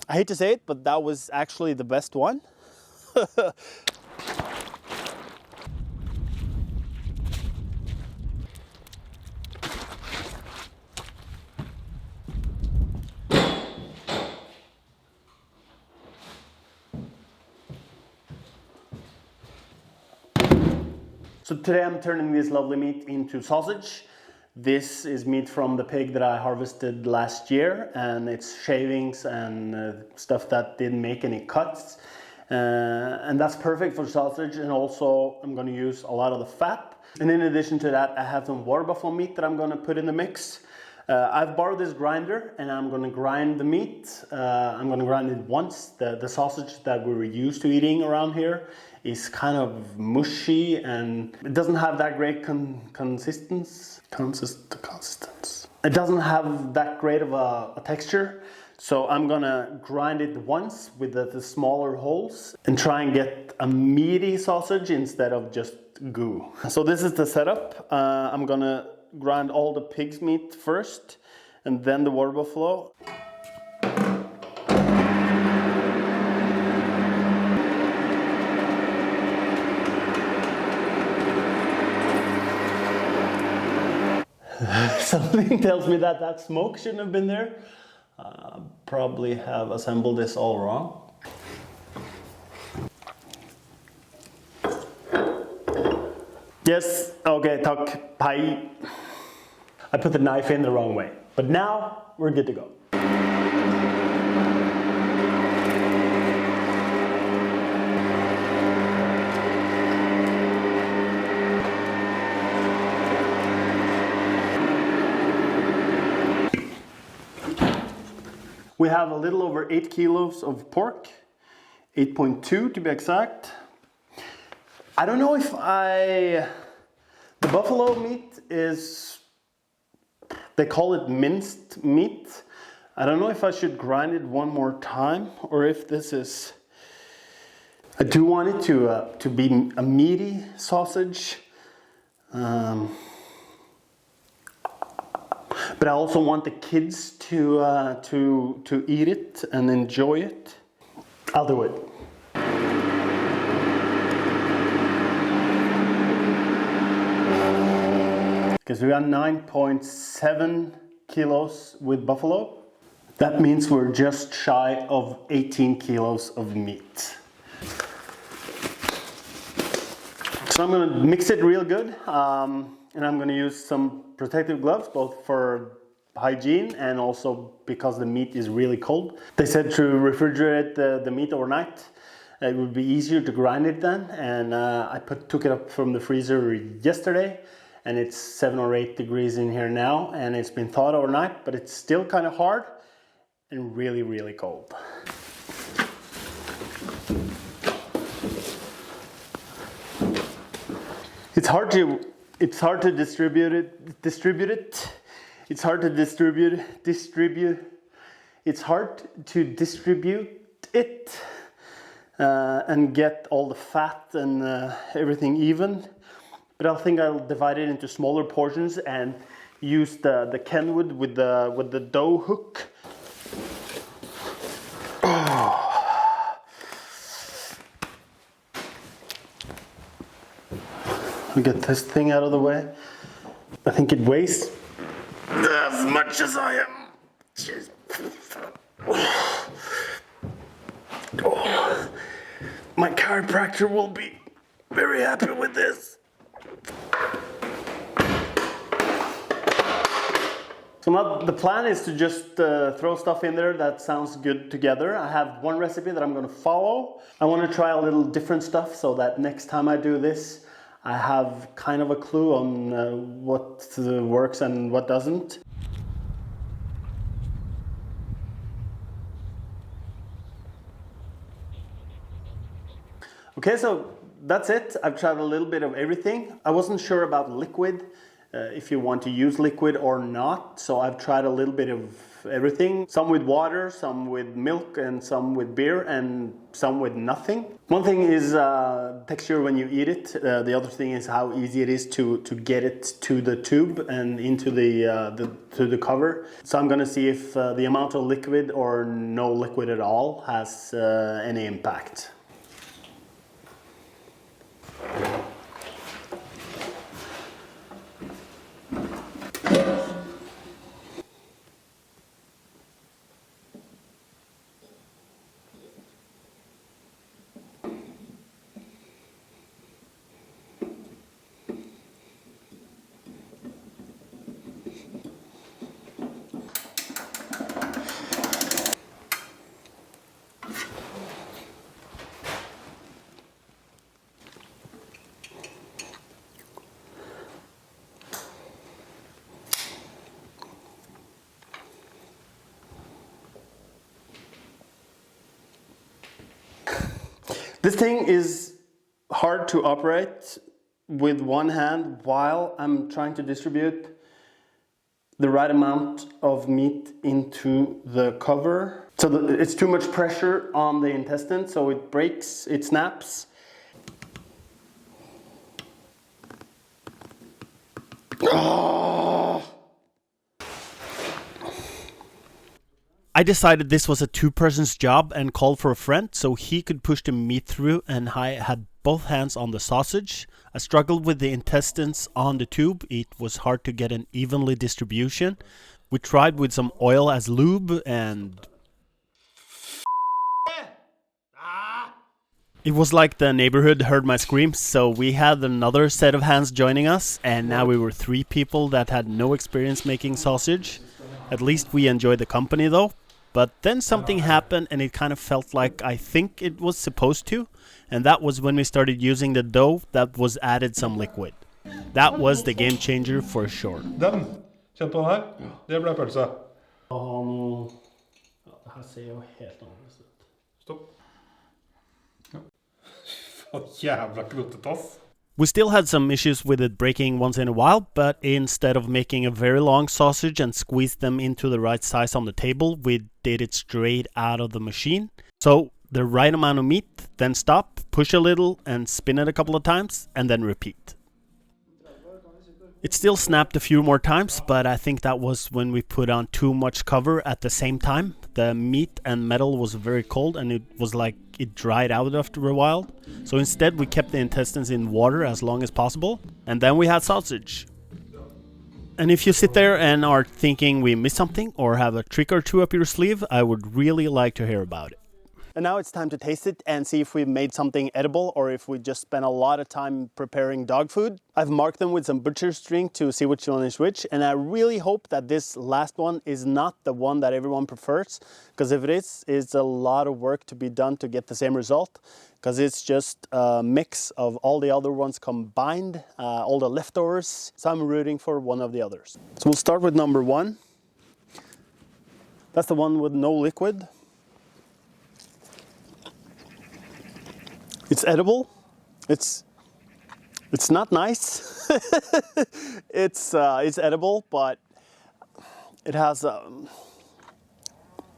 I hate to say it, but that was actually the best one. So today I'm turning this lovely meat into sausage. This is meat from the pig that I harvested last year, and it's shavings and stuff that didn't make any cuts. And that's perfect for sausage, and also I'm going to use a lot of the fat. And in addition to that, I have some water buffalo meat that I'm going to put in the mix. I've borrowed this grinder and I'm going to grind the meat. I'm going to grind it once. The sausage that we're used to eating around here is kind of mushy and it doesn't have that great consistency. It doesn't have that great of a texture. So I'm gonna grind it once with the smaller holes and try and get a meaty sausage instead of just goo. So this is the setup. I'm gonna grind all the pig's meat first and then the water buffalo. Something tells me that that smoke shouldn't have been there. Probably have assembled this all wrong. Yes, okay, tack, hej. I put the knife in the wrong way, but now we're good to go. We have a little over 8 kilos of pork, 8.2 to be exact. I don't know if the buffalo meat is, they call it minced meat. I don't know if I should grind it one more time or if this is, I do want it to be a meaty sausage. But I also want the kids to eat it and enjoy it. I'll do it. Because we got 9.7 kilos with buffalo. That means we're just shy of 18 kilos of meat. So I'm gonna mix it real good. And I'm going to use some protective gloves, both for hygiene and also because the meat is really cold. They said to refrigerate the meat overnight. It would be easier to grind it then. And I took it up from the freezer yesterday, and it's 7 or 8 degrees in here now. And it's been thawed overnight, but it's still kind of hard and really, really cold. It's hard to distribute it. It's hard to distribute it and get all the fat and everything even. But I think I'll divide it into smaller portions and use the Kenwood with the dough hook. I'll get this thing out of the way. I think it weighs as much as I am. Jeez. Oh. My chiropractor will be very happy with this. So now the plan is to just throw stuff in there that sounds good together. I have one recipe that I'm going to follow. I want to try a little different stuff so that next time I do this, I have kind of a clue on what works and what doesn't. Okay, so that's it. I've tried a little bit of everything. I wasn't sure about liquid, if you want to use liquid or not. So I've tried a little bit of everything. Some with water, some with milk, and some with beer, and some with nothing. One thing is texture when you eat it. The other thing is how easy it is to get it to the tube and into the cover. So I'm gonna see if the amount of liquid or no liquid at all has any impact. This thing is hard to operate with one hand while I'm trying to distribute the right amount of meat into the cover. So it's too much pressure on the intestine, so it breaks, it snaps. Oh. I decided this was a two-person's job and called for a friend so he could push the meat through, and I had both hands on the sausage. I struggled with the intestines on the tube. It was hard to get an evenly distribution. We tried with some oil as lube and it was like the neighborhood heard my screams, so we had another set of hands joining us, and now we were 3 people that had no experience making sausage. At least we enjoyed the company though. But then something happened and it kind of felt like I think it was supposed to. And that was when we started using the dough that was added some liquid. That was the game changer for sure. Den, kjenn på den her. Det ble pølse. Det her ser jo helt annerledes ut. Stopp. Jævla knottet, ass. We still had some issues with it breaking once in a while, but instead of making a very long sausage and squeeze them into the right size on the table, we did it straight out of the machine. So the right amount of meat, then stop, push a little and spin it a couple of times and then repeat. It still snapped a few more times, but I think that was when we put on too much cover at the same time. The meat and metal was very cold and it was like it dried out after a while. So instead we kept the intestines in water as long as possible, and then we had sausage. And if you sit there and are thinking we missed something or have a trick or two up your sleeve, I would really like to hear about it. And now it's time to taste it and see if we've made something edible or if we just spent a lot of time preparing dog food. I've marked them with some butcher's string to see which one is which, and I really hope that this last one is not the one that everyone prefers, because if it is, it's a lot of work to be done to get the same result, because it's just a mix of all the other ones combined, all the leftovers, so I'm rooting for one of the others. So we'll start with number 1. That's the one with no liquid. It's edible. It's not nice. It's edible, but it has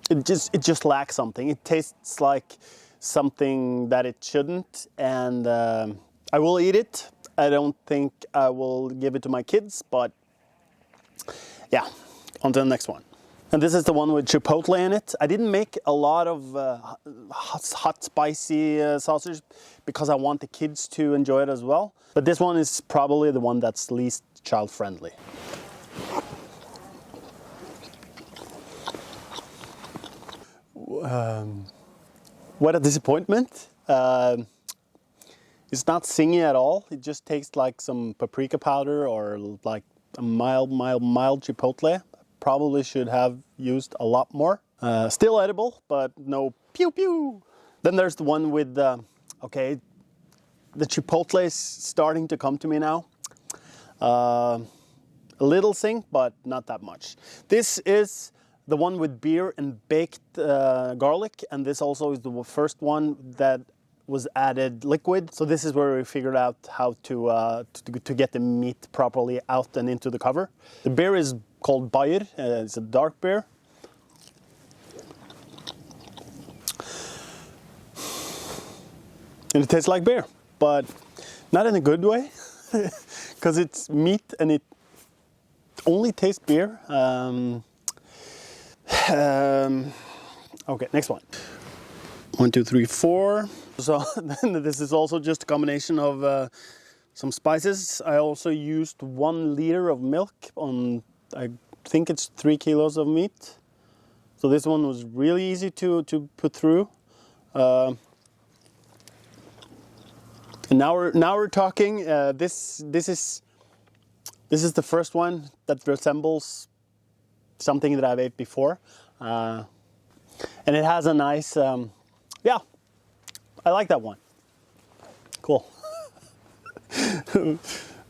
it just lacks something. It tastes like something that it shouldn't, and I will eat it. I don't think I will give it to my kids, but yeah, on to the next one. And this is the one with chipotle in it. I didn't make a lot of hot spicy sausage because I want the kids to enjoy it as well. But this one is probably the one that's least child friendly. What a disappointment. It's not singy at all. It just tastes like some paprika powder or like a mild chipotle. Probably should have used a lot more. Still edible, but no pew pew. Then there's the one with, okay, the chipotle is starting to come to me now. A little zing, but not that much. This is the one with beer and baked garlic, and this also is the first one that was added liquid. So this is where we figured out how to get the meat properly out and into the cover. The beer is called Bayer. It's a dark beer. And it tastes like beer, but not in a good way, because it's meat and it only tastes beer. Okay, next one. 1, 2, 3, 4. So this is also just a combination of some spices. I also used 1 liter of milk on, I think it's 3 kilos of meat. So this one was really easy to put through. And now we're talking. This is the first one that resembles something that I've ate before, and it has a nice. Yeah, I like that one. Cool.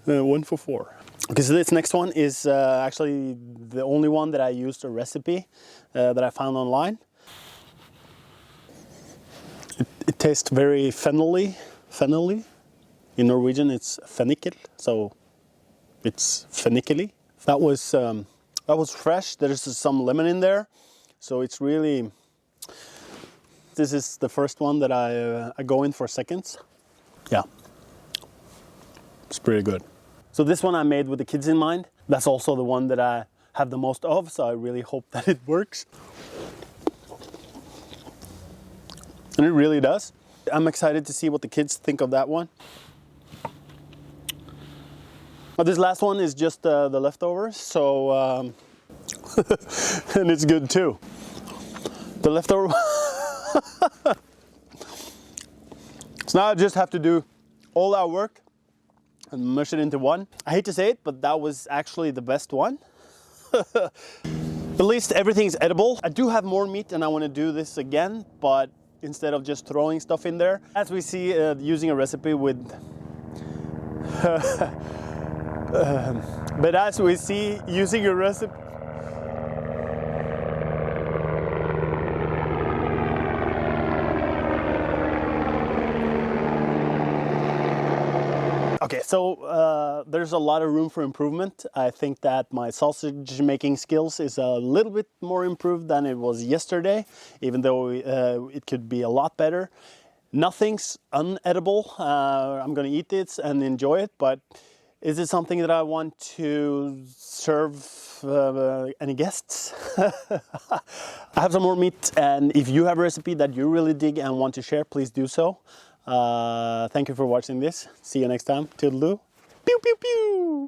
1 for 4. Okay, so this next one is actually the only one that I used a recipe that I found online. It tastes very fennelly. In Norwegian, it's fennikel, so it's fennikeli. That was fresh. There's some lemon in there, so it's really. This is the first one that I go in for seconds. Yeah, it's pretty good. So this one I made with the kids in mind. That's also the one that I have the most of, so I really hope that it works. And it really does. I'm excited to see what the kids think of that one. But this last one is just the leftovers, so and it's good too. The leftover. So now I just have to do all our work and mush it into one. I hate to say it, but that was actually the best one. At least everything's edible. I do have more meat and I want to do this again, but instead of just throwing stuff in there. As we see, using a recipe with but as we see, using a recipe. Okay, so there's a lot of room for improvement. I think that my sausage making skills is a little bit more improved than it was yesterday, even though it could be a lot better. Nothing's unedible. I'm gonna eat it and enjoy it, but is it something that I want to serve any guests? I have some more meat, and if you have a recipe that you really dig and want to share, please do so. Thank you for watching this. See you next time. Toodaloo. Pew, pew, pew.